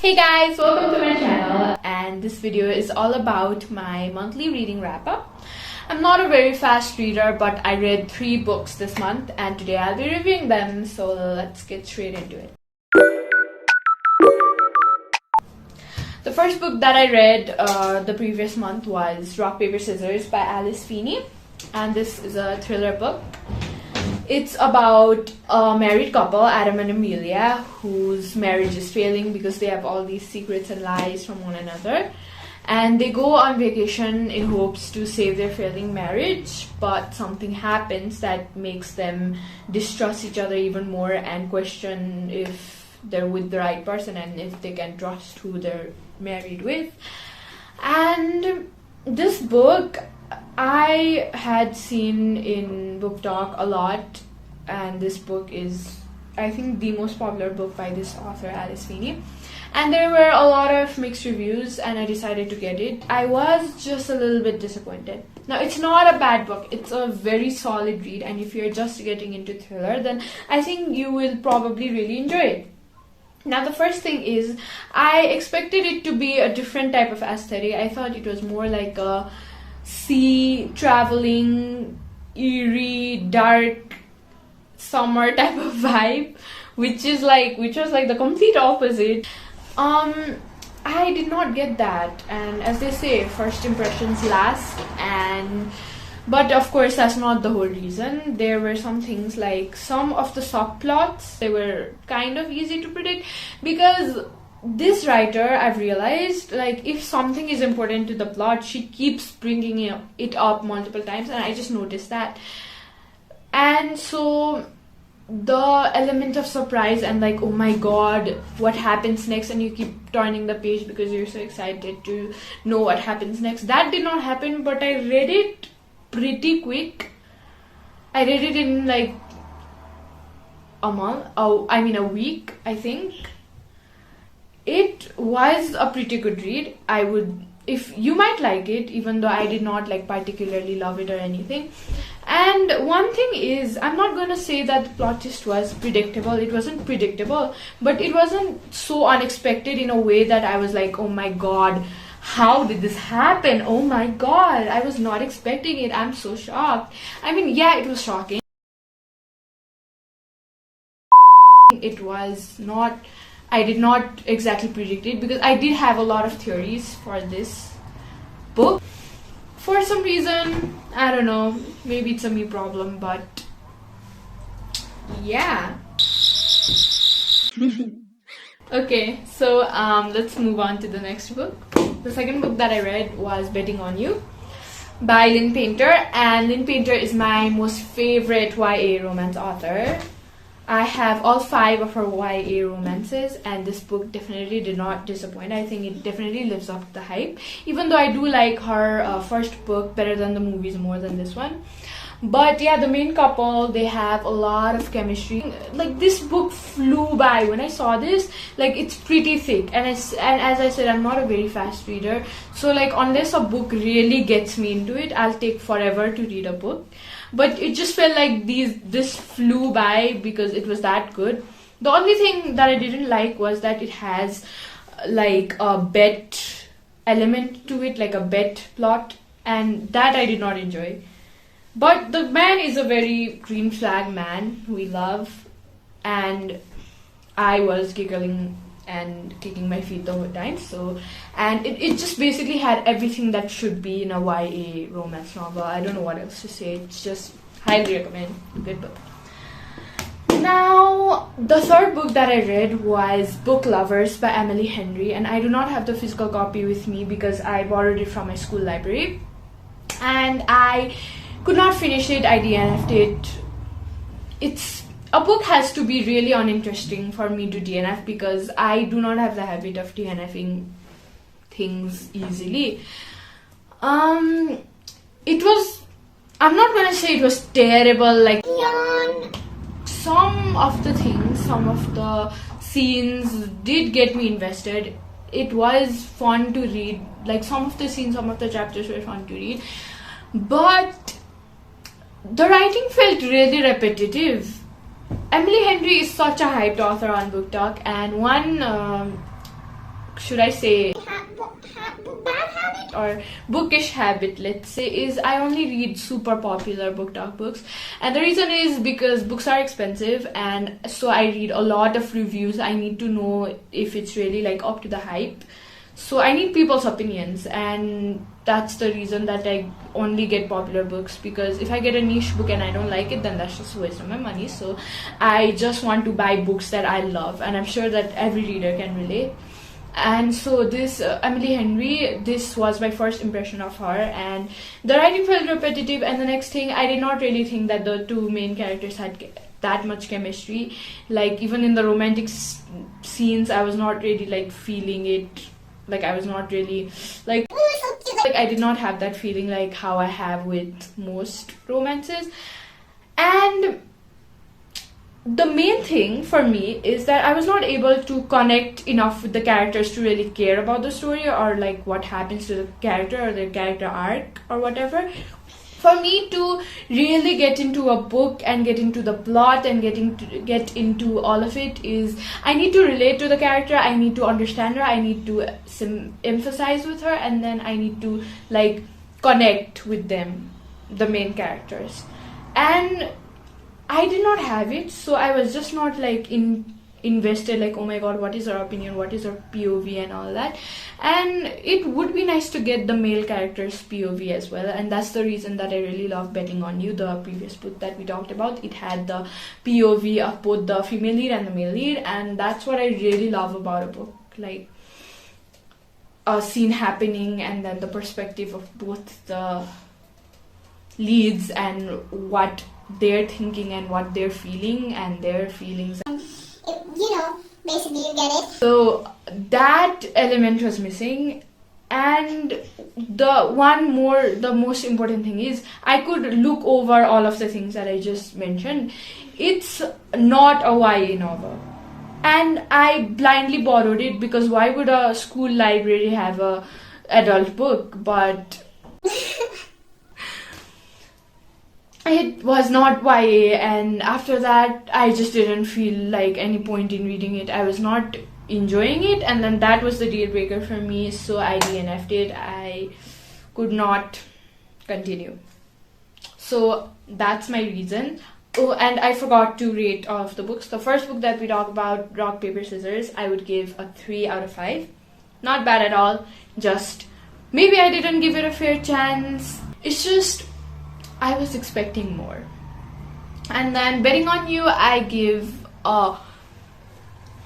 Hey guys, welcome to my channel, and this video is all about my monthly reading wrap-up. I'm not a very fast reader, but I read 3 books this month and today I'll be reviewing them, so let's get straight into it. The first book that I read the previous month was Rock, Paper, Scissors by Alice Feeney, and this is a thriller book. It's about a married couple, Adam and Amelia, whose marriage is failing because they have all these secrets and lies from one another. And they go on vacation in hopes to save their failing marriage, but something happens that makes them distrust each other even more and question if they're with the right person and if they can trust who they're married with. And this book I had seen in Book Talk a lot, and this book is, I think, the most popular book by this author, Alice Feeney. And there were a lot of mixed reviews and I decided to get it. I was just a little bit disappointed. Now, it's not a bad book. It's a very solid read, and if you're just getting into thriller, then I think you will probably really enjoy it. Now, the first thing is, I expected it to be a different type of aesthetic. I thought it was more like a sea traveling, eerie, dark summer type of vibe, which was like the complete opposite. I did not get that, and as they say, first impressions last, but of course that's not the whole reason. There were some things like some of the subplots, they were kind of easy to predict, because this writer, I've realized, like, if something is important to the plot, she keeps bringing it up multiple times, and I just noticed that. And so the element of surprise and like, oh my god, what happens next, and you keep turning the page because you're so excited to know what happens next, that did not happen. But I read it pretty quick. I read it in like a week, I think. It was a pretty good read. If you might like it, even though I did not like particularly love it or anything. And one thing is, I'm not going to say that the plot twist was predictable. It wasn't predictable, but it wasn't so unexpected in a way that I was like, oh my god, how did this happen? Oh my god, I was not expecting it. I'm so shocked. I mean, yeah, it was shocking. It was not, I did not exactly predict it, because I did have a lot of theories for this book. For some reason, I don't know, maybe it's a me problem, but yeah. Okay, so let's move on to the next book. The second book that I read was Betting on You by Lynn Painter, and Lynn Painter is my most favorite YA romance author. I have all 5 of her YA romances, and this book definitely did not disappoint. I think it definitely lives up to the hype, even though I do like her first book better than the movies, more than this one. But yeah, the main couple, they have a lot of chemistry. Like, this book flew by. When I saw this, like, it's pretty thick, and as I said, I'm not a very fast reader, so like, unless a book really gets me into it, I'll take forever to read a book. But it just felt like this flew by because it was that good. The only thing that I didn't like was that it has like a bet element to it, like a bet plot, and that I did not enjoy. But the man is a very green flag man we love, and I was giggling and kicking my feet the whole time. So, and it just basically had everything that should be in a YA romance novel. I don't know what else to say. It's just highly recommend. Good book. Now, the third book that I read was Book Lovers by Emily Henry, and I do not have the physical copy with me because I borrowed it from my school library, and I could not finish it. I DNF'd it. A book has to be really uninteresting for me to DNF, because I do not have the habit of DNFing things easily. It was, I'm not gonna say it was terrible, like, some of the scenes did get me invested. It was fun to read, like, some of the scenes, some of the chapters were fun to read, but the writing felt really repetitive. Emily Henry is such a hyped author on Book Talk, and one should I say, bad habit or bookish habit, let's say, is I only read super popular book talk books. And the reason is because books are expensive, and so I read a lot of reviews. I need to know if it's really like up to the hype. So I need people's opinions, and that's the reason that I only get popular books, because if I get a niche book and I don't like it, then that's just a waste of my money. So I just want to buy books that I love, and I'm sure that every reader can relate. And so this Emily Henry, this was my first impression of her, and the writing felt repetitive. And the next thing, I did not really think that the two main characters had that much chemistry. Like even in the romantic scenes, I was not really like feeling it. Like I was not really like I did not have that feeling like how I have with most romances. And the main thing for me is that I was not able to connect enough with the characters to really care about the story, or like what happens to the character or their character arc or whatever. For me to really get into a book and get into the plot and get into all of it, is I need to relate to the character, I need to understand her, I need to emphasize with her, and then I need to like connect with them, the main characters. And I did not have it, so I was just not like invested, like, oh my god, what is her opinion, what is her POV and all that. And it would be nice to get the male character's POV as well, and that's the reason that I really love Betting on You, the previous book that we talked about. It had the POV of both the female lead and the male lead, and that's what I really love about a book, like a scene happening and then the perspective of both the leads and what they're thinking and what they're feeling and their feelings. Basically you get it. So that element was missing. And the most important thing is I could look over all of the things that I just mentioned. It's not a YA novel, and I blindly borrowed it, because why would a school library have a adult book? But it was not YA, and after that I just didn't feel like any point in reading it. I was not enjoying it, and then that was the deal breaker for me, so I DNF'd it. I could not continue. So that's my reason. Oh, and I forgot to rate all of the books. The first book that we talked about, Rock, Paper, Scissors, I would give a 3 out of 5. Not bad at all, just maybe I didn't give it a fair chance. It's just I was expecting more. And then Betting on You, I give a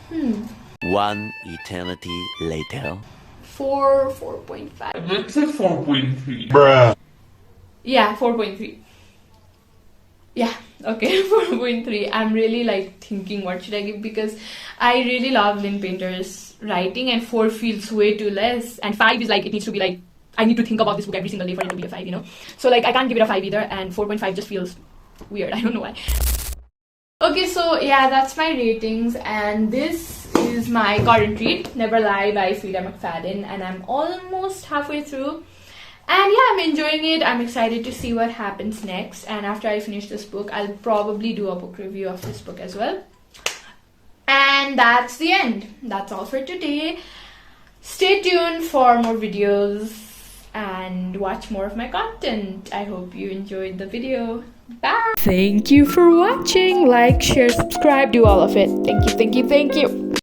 1 eternity later. 4.5. Let's say 4.3. Bruh. Yeah, 4.3. Yeah, okay, 4.3. I'm really like thinking what should I give, because I really love Lynn Painter's writing, and 4 feels way too less, and 5 is like it needs to be like I need to think about this book every single day for it to be a 5, you know. So like I can't give it a 5 either, and 4.5 just feels weird. I don't know why. Okay, so yeah, that's my ratings, and this is my current read, Never Lie by Frida McFadden, and I'm almost halfway through. And yeah, I'm enjoying it. I'm excited to see what happens next, and after I finish this book, I'll probably do a book review of this book as well. And that's the end. That's all for today. Stay tuned for more videos and watch more of my content. I hope you enjoyed the video. Bye. Thank you for watching. Like, share, subscribe, do all of it. Thank you, thank you, thank you.